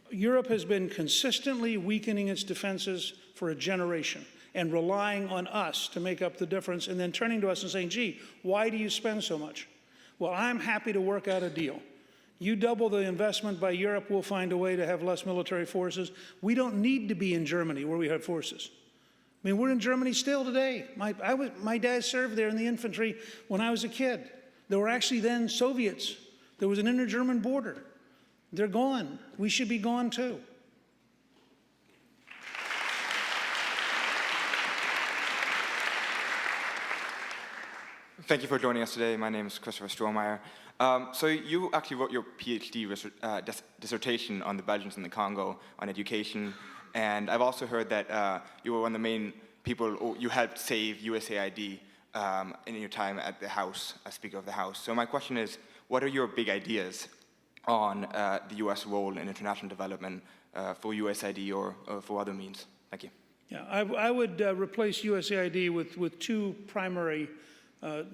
Europe has been consistently weakening its defenses for a generation and relying on us to make up the difference, and then turning to us and saying, gee, why do you spend so much? Well, I'm happy to work out a deal. You double the investment by Europe, we'll find a way to have less military forces. We don't need to be in Germany where we have forces. I mean, we're in Germany still today. My dad served there in the infantry when I was a kid. There were actually then Soviets. There was an inter-German border. They're gone. We should be gone too. Thank you for joining us today. My name is Christopher Strohmeyer. So you actually wrote your PhD dissertation on the Belgians in the Congo on education. And I've also heard that you were one of the main people, you helped save USAID in your time at the House, as Speaker of the House. So my question is, what are your big ideas on the US role in international development for USAID or for other means? Thank you. Yeah, I would replace USAID with 2 primary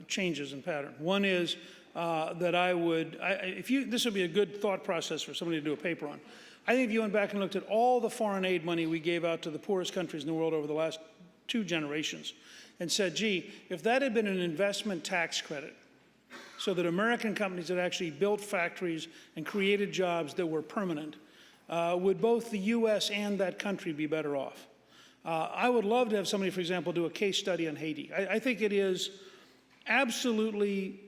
changes in pattern. One is that I would, this would be a good thought process for somebody to do a paper on. I think if you went back and looked at all the foreign aid money we gave out to the poorest countries in the world over the last 2 generations and said, gee, if that had been an investment tax credit, so that American companies that actually built factories and created jobs that were permanent, would both the U.S. and that country be better off? I would love to have somebody, for example, do a case study on Haiti. I think it is absolutely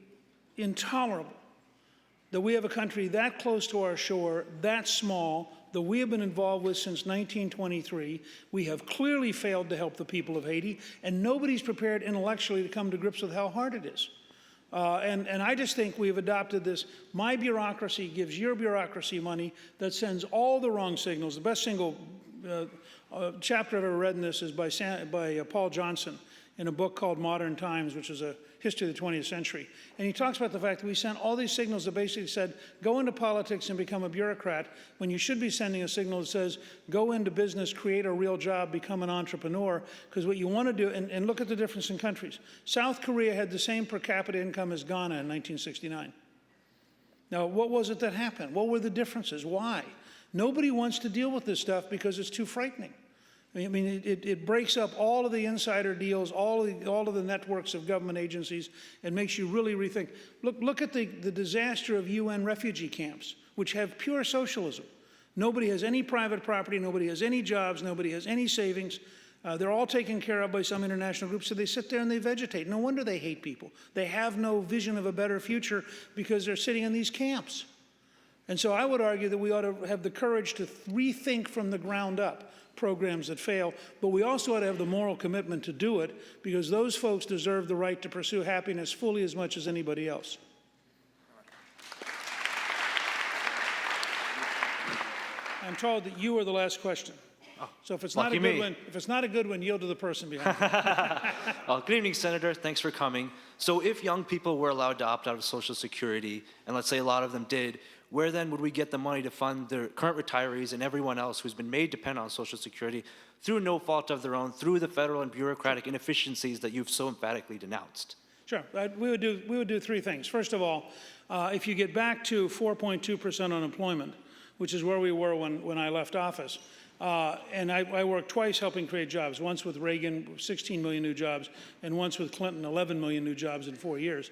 intolerable that we have a country that close to our shore, that small, that we have been involved with since 1923. We have clearly failed to help the people of Haiti, and nobody's prepared intellectually to come to grips with how hard it is. And I just think we've adopted this, my bureaucracy gives your bureaucracy money that sends all the wrong signals. The best single chapter I've ever read in this is by Paul Johnson in a book called Modern Times, which is a history of the 20th century. And he talks about the fact that we sent all these signals that basically said, go into politics and become a bureaucrat, when you should be sending a signal that says, go into business, create a real job, become an entrepreneur, because what you want to do, and look at the difference in countries. South Korea had the same per capita income as Ghana in 1969. Now, what was it that happened? What were the differences? Why? Nobody wants to deal with this stuff because it's too frightening. I mean, it breaks up all of the insider deals, all of the networks of government agencies, and makes you really rethink. Look at the disaster of UN refugee camps, which have pure socialism. Nobody has any private property, nobody has any jobs, nobody has any savings. They're all taken care of by some international group, so they sit there and they vegetate. No wonder they hate people. They have no vision of a better future because they're sitting in these camps. And so I would argue that we ought to have the courage to rethink from the ground up programs that fail, but we also ought to have the moral commitment to do it, because those folks deserve the right to pursue happiness fully as much as anybody else. I'm told that you are the last question. So if it's not a good one, yield to the person behind you. Well, good evening, Senator. Thanks for coming. So if young people were allowed to opt out of Social Security, and let's say a lot of them did, where then would we get the money to fund their current retirees and everyone else who's been made dependent on Social Security through no fault of their own, through the federal and bureaucratic inefficiencies that you've so emphatically denounced? Sure. We would do 3 things. First of all, if you get back to 4.2% unemployment, which is where we were when I left office, and I worked twice helping create jobs, once with Reagan, 16 million new jobs, and once with Clinton, 11 million new jobs in 4 years.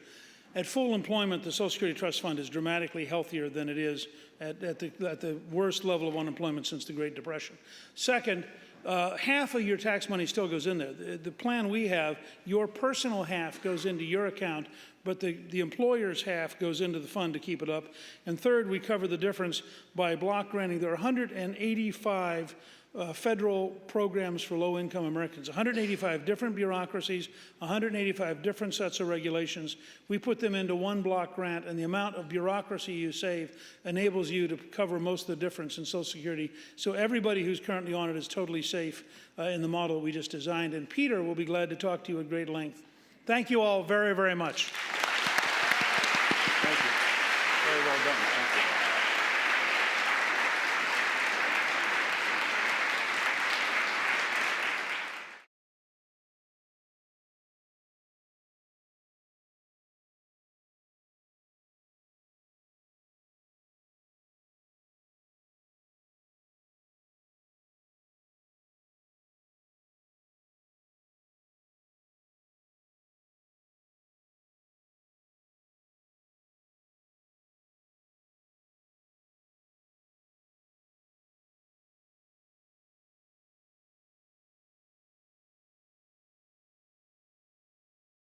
At full employment, the Social Security Trust Fund is dramatically healthier than it is at the worst level of unemployment since the Great Depression. Second, half of your tax money still goes in there. The plan we have, your personal half goes into your account, but the employer's half goes into the fund to keep it up. And third, we cover the difference by block granting. There are 185 federal programs for low-income Americans, 185 different bureaucracies, 185 different sets of regulations. We put them into one block grant, and the amount of bureaucracy you save enables you to cover most of the difference in Social Security. So everybody who's currently on it is totally safe in the model we just designed. And Peter will be glad to talk to you at great length. Thank you all very, very much. Thank you. Very well done. Thank you.